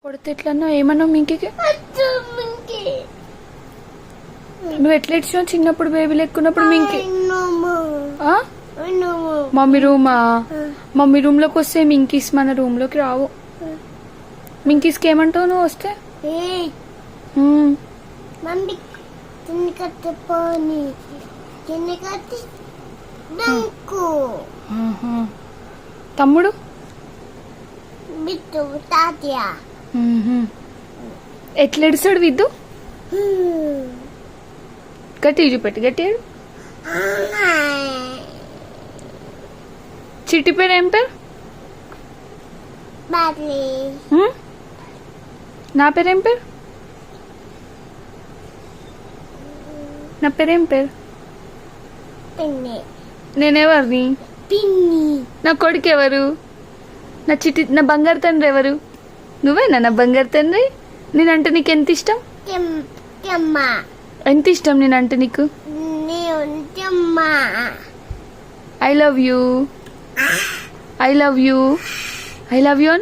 కొడితే ఎట్లన్నా ఏమన్నావు మింకి? నువ్వు ఎట్లా ఇచ్చినావు చిన్నప్పుడు బేబీ లెక్కున్నప్పుడు మింకి? మమ్మీ రూమా? మమ్మీ రూమ్ లోకి వస్తే మింకీస్ మన రూమ్ లోకి రావు. మింకీస్ కి ఏమంటావు నువ్వు వస్తే? తమ్ముడు ఎట్లా ఎడుస్తాడు విద్దు? గట్టి చూపెట్టి గట్టియాడు. చిట్టి పేరు ఏం పేరు? నా పేరేం పేరు? నా పేరేం పేరు? నేనెవరిని? నా కొడుకు ఎవరు? నా చిట్టి నా బంగారు తండ్రి ఎవరు? నువ్వేనా నా బంగారు తండ్రి? నేనంటే నీకు ఎంత ఇష్టం? ఎంత ఇష్టం నేనంటే నీకు? I love you. I love you. I love you.